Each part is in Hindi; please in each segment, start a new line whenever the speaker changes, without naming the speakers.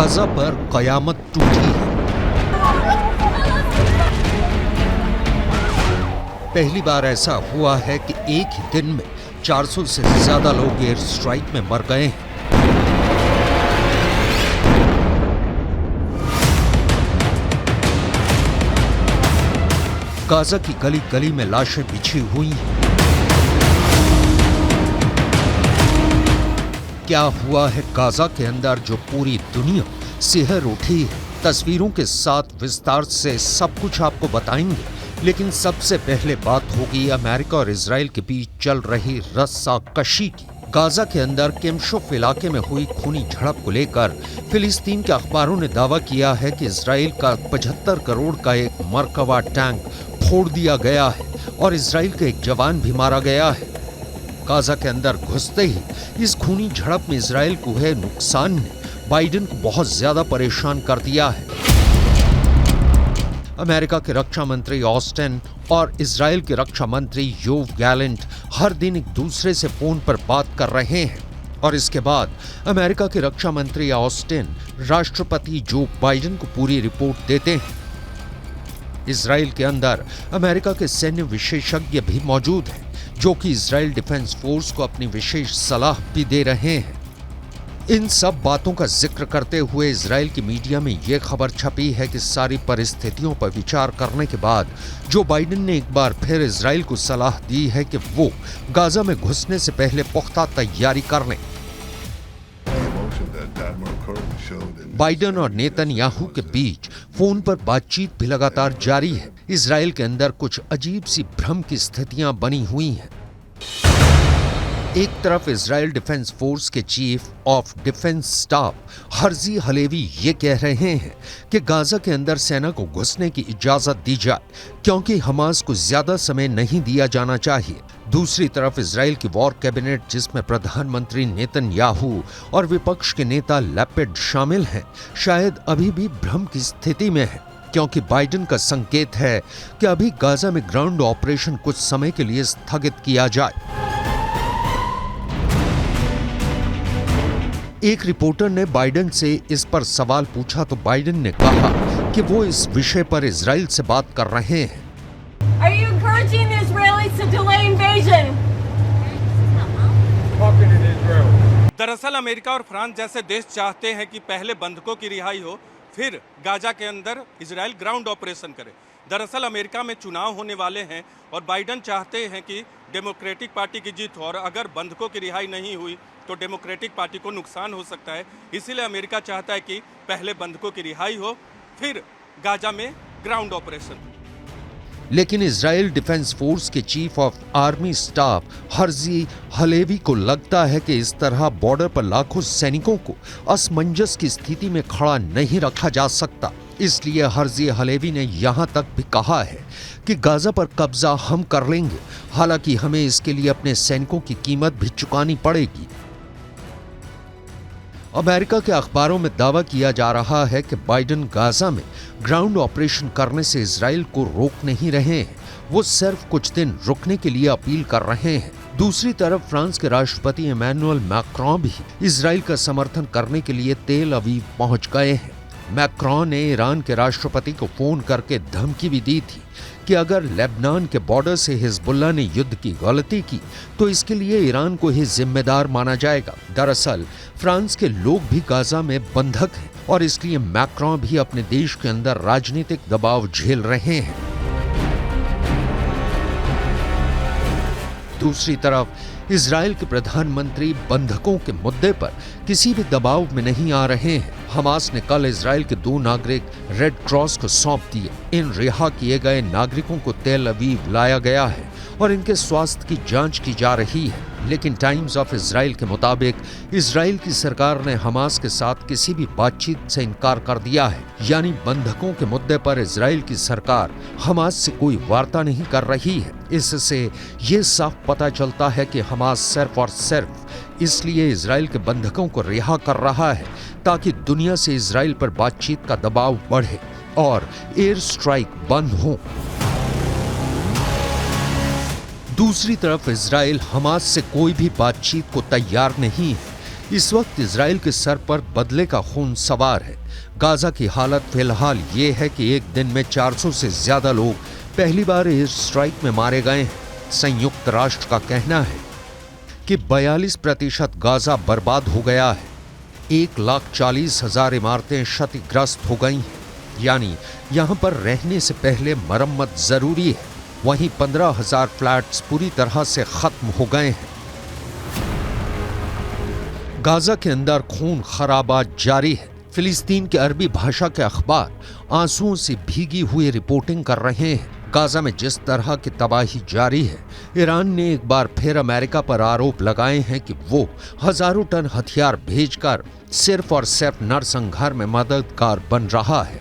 गाजा पर कयामत टूटी है। पहली बार ऐसा हुआ है कि एक ही दिन में 400 से ज्यादा लोग एयर स्ट्राइक में मर गए हैं। गाजा की गली गली में लाशें बिछी हुई हैं। क्या हुआ है गाजा के अंदर जो पूरी दुनिया सिहर उठी है? तस्वीरों के साथ विस्तार से सब कुछ आपको बताएंगे, लेकिन सबसे पहले बात होगी अमेरिका और इजराइल के बीच चल रही रस्साकशी की। गाजा के अंदर किमशुफ इलाके में हुई खूनी झड़प को लेकर फिलिस्तीन के अखबारों ने दावा किया है कि इजराइल का 75 करोड़ का एक मरकबा टैंक फोड़ दिया गया है और इजराइल का एक जवान भी मारा गया है। गाजा के अंदर घुसते ही इस खूनी झड़प में इजराइल को हुए नुकसान ने बाइडेन को बहुत ज्यादा परेशान कर दिया है। अमेरिका के रक्षा मंत्री ऑस्टिन और इजराइल के रक्षा मंत्री योव गैलेंट हर दिन एक दूसरे से फोन पर बात कर रहे हैं और इसके बाद अमेरिका के रक्षा मंत्री ऑस्टिन राष्ट्रपति जो बाइडेन को पूरी रिपोर्ट देते हैं। इजराइल के अंदर अमेरिका के सैन्य विशेषज्ञ भी मौजूद हैं, जो कि इजराइल डिफेंस फोर्स को अपनी विशेष सलाह भी दे रहे हैं। इन सब बातों का जिक्र करते हुए इजराइल की मीडिया में यह खबर छपी है कि सारी परिस्थितियों पर विचार करने के बाद जो बाइडेन ने एक बार फिर इजराइल को सलाह दी है कि वो गाजा में घुसने से पहले पुख्ता तैयारी कर लें। बाइडेन और नेतन्याहू के बीच फोन पर बातचीत भी लगातार जारी है। इजराइल के अंदर कुछ अजीब सी भ्रम की स्थितियां बनी हुई हैं। एक तरफ इजराइल डिफेंस फोर्स के chief of defence staff Herzi Halevi ये कह रहे हैं कि गाजा के अंदर सेना को घुसने की इजाजत दी जाए, क्योंकि हमास को ज्यादा समय नहीं दिया जाना चाहिए। दूसरी तरफ इजराइल की वॉर कैबिनेट, जिसमें प्रधानमंत्री नेतन्याहू और विपक्ष के नेता लैपिड शामिल हैं, शायद अभी भी भ्रम की स्थिति में है, क्योंकि बाइडेन का संकेत है कि अभी गाजा में ग्राउंड ऑपरेशन कुछ समय के लिए स्थगित किया जाए। एक रिपोर्टर ने बाइडेन से इस पर सवाल पूछा तो बाइडेन ने कहा कि वो इस विषय पर इजराइल से बात कर रहे हैं।
Are you encouraging the Israelis to delay invasion?
दरअसल अमेरिका और फ्रांस जैसे देश चाहते हैं कि पहले बंधकों की रिहाई हो, फिर गाजा के अंदर इजराइल ग्राउंड ऑपरेशन करे। दरअसल अमेरिका में चुनाव होने वाले हैं और बाइडेन चाहते हैं कि डेमोक्रेटिक पार्टी की जीत हो, और अगर बंधकों की रिहाई नहीं हुई तो डेमोक्रेटिक पार्टी को नुकसान हो सकता है। इसीलिए अमेरिका चाहता है कि पहले बंधकों की रिहाई हो, फिर गाजा में ग्राउंड ऑपरेशन।
लेकिन इजराइल डिफेंस फोर्स के chief of army staff Herzi Halevi को लगता है कि इस तरह बॉर्डर पर लाखों सैनिकों को असमंजस की स्थिति में खड़ा नहीं रखा जा सकता। इसलिए हर्जी हलेवी ने यहां तक भी कहा है कि गाजा पर कब्जा हम कर लेंगे, हालांकि हमें इसके लिए अपने सैनिकों की कीमत भी चुकानी पड़ेगी। अमेरिका के अखबारों में दावा किया जा रहा है कि बाइडेन गाजा में ग्राउंड ऑपरेशन करने से इजराइल को रोक नहीं रहे हैं, वो सिर्फ कुछ दिन रुकने के लिए अपील कर रहे हैं। दूसरी तरफ फ्रांस के राष्ट्रपति इमैनुअल मैक्रोन भी इजराइल का समर्थन करने के लिए तेल अवीव पहुंच गए हैं। मैक्रोन ने ईरान के राष्ट्रपति को फोन करके धमकी भी दी थी कि अगर लेबनान के बॉर्डर से हिजबुल्लाह ने युद्ध की गलती की तो इसके लिए ईरान को ही जिम्मेदार माना जाएगा। दरअसल फ्रांस के लोग भी गाजा में बंधक हैं और इसलिए मैक्रोन भी अपने देश के अंदर राजनीतिक दबाव झेल रहे हैं। दूसरी तरफ इजराइल के प्रधानमंत्री बंधकों के मुद्दे पर किसी भी दबाव में नहीं आ रहे हैं। हमास ने कल इजराइल के 2 नागरिक रेड क्रॉस को सौंप दिए। इन रिहा किए गए नागरिकों को तेल अवीव लाया गया है और इनके स्वास्थ्य की जांच की जा रही है। लेकिन टाइम्स ऑफ इजराइल के मुताबिक इजराइल की सरकार ने हमास के साथ किसी भी बातचीत से इनकार कर दिया है, यानी बंधकों के मुद्दे पर इजराइल की सरकार हमास से कोई वार्ता नहीं कर रही है। इससे ये साफ पता चलता है कि हमास सिर्फ और सिर्फ इसलिए इजराइल के बंधकों को रिहा कर रहा है ताकि दुनिया से इजराइल पर बातचीत का दबाव बढ़े और एयर स्ट्राइक बंद हो। दूसरी तरफ इजराइल हमास से कोई भी बातचीत को तैयार नहीं है। इस वक्त इजराइल के सर पर बदले का खून सवार है। गाजा की हालत फिलहाल ये है कि एक दिन में 400 से ज्यादा लोग पहली बार एयर स्ट्राइक में मारे गए हैं। संयुक्त राष्ट्र का कहना है कि 42% गाजा बर्बाद हो गया है। 1,40,000 इमारतें क्षतिग्रस्त हो गई हैं, यानी यहां पर रहने से पहले मरम्मत जरूरी है। वहीं 15,000 फ्लैट्स पूरी तरह से खत्म हो गए हैं। गाजा के अंदर खून खराबा जारी है। फिलिस्तीन के अरबी भाषा के अखबार आंसुओं से भीगी हुई रिपोर्टिंग कर रहे हैं। गाजा में जिस तरह की तबाही जारी है, ईरान ने एक बार फिर अमेरिका पर आरोप लगाए हैं कि वो हजारों टन हथियार भेजकर सिर्फ और सिर्फ नरसंहार में मददगार बन रहा है।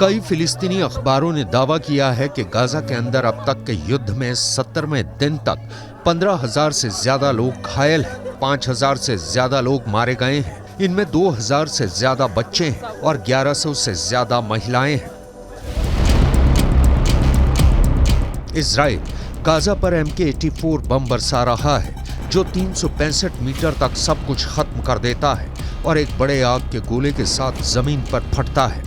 कई फिलिस्तीनी अखबारों ने दावा किया है कि गाजा के अंदर अब तक के युद्ध में 70वें दिन तक 15,000 से ज्यादा लोग घायल हैं, 5,000 से ज्यादा लोग मारे गए हैं। इनमें 2,000 से ज्यादा बच्चे हैं और 1,100 से ज्यादा महिलाएं हैं। इजराइल गाजा पर MK-84 बम बरसा रहा है, जो 365 मीटर तक सब कुछ खत्म कर देता है और एक बड़े आग के गोले के साथ जमीन पर फटता है।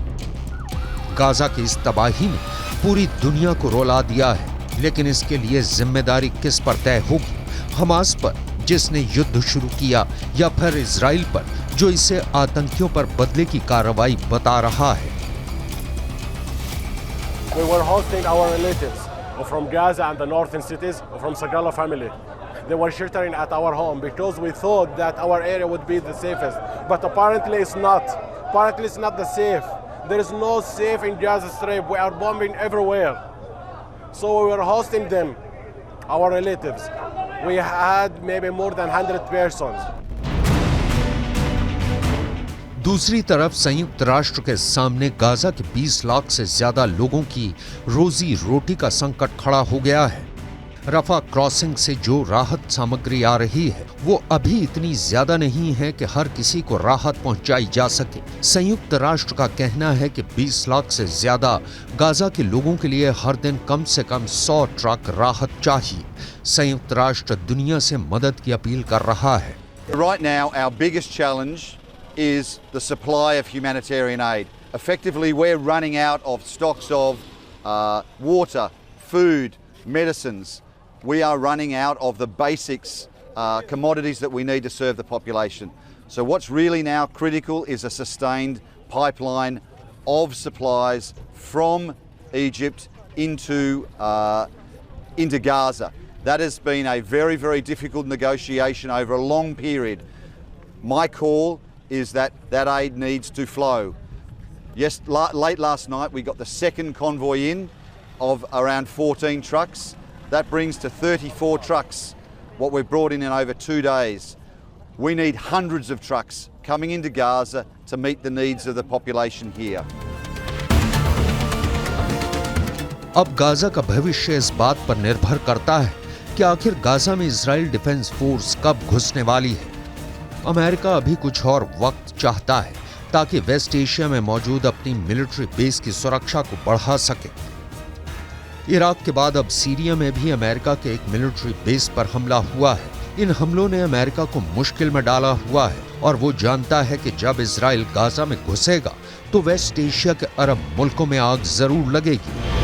गाजा की इस तबाही ने पूरी दुनिया को रुला दिया है, लेकिन इसके लिए जिम्मेदारी किस पर तय होगी? हमास पर, जिसने युद्ध शुरू किया, या फिर इजराइल पर, जो इसे आतंकियों पर बदले की कार्रवाई बता रहा है?
We were hosting our relatives from Gaza and the northern cities from Sagala family. They were sheltering at our home because we thought that our area would be the safest, but apparently it's not. Apparently it's not the safe. There is no safe in Gaza Strip. We are bombing everywhere. So we were hosting them, our relatives. We had maybe more than 100 persons.
दूसरी तरफ संयुक्त राष्ट्र के सामने गाजा के 20 लाख से ज्यादा लोगों की रोजी रोटी का संकट खड़ा हो गया है। रफा क्रॉसिंग से जो राहत सामग्री आ रही है, वो अभी इतनी ज्यादा नहीं है कि हर किसी को राहत पहुंचाई जा सके। संयुक्त राष्ट्र का कहना है कि 20 लाख से ज्यादा गाजा के लोगों के लिए हर दिन कम से कम 100 ट्रक राहत चाहिए। संयुक्त राष्ट्र दुनिया से मदद की अपील कर रहा है।
Right now, our biggest challenge is the supply of humanitarian aid. Effectively, we're running out of stocks of water, food, medicines. We are running out of the basics, commodities that we need to serve the population. So what's really now critical is a sustained pipeline of supplies from Egypt into Gaza. That has been a very, very difficult negotiation over a long period. My call is that that aid needs to flow. Yes, late last night we got the second convoy in of around 14 trucks. That brings to 34 trucks what we've brought in over 2 days. We need hundreds of trucks coming into Gaza to meet the needs of the population here.
अब गाजा का भविष्य इस बात पर निर्भर करता है कि आखिर गाजा में इजराइल डिफेंस फोर्स कब घुसने वाली है। अमेरिका अभी कुछ और वक्त चाहता है ताकि वेस्ट एशिया में मौजूद अपनी मिलिट्री बेस की सुरक्षा को बढ़ा सके। इराक के बाद अब सीरिया में भी अमेरिका के एक मिलिट्री बेस पर हमला हुआ है। इन हमलों ने अमेरिका को मुश्किल में डाला हुआ है और वो जानता है कि जब इजराइल गाजा में घुसेगा तो वेस्ट एशिया के अरब मुल्कों में आग जरूर लगेगी।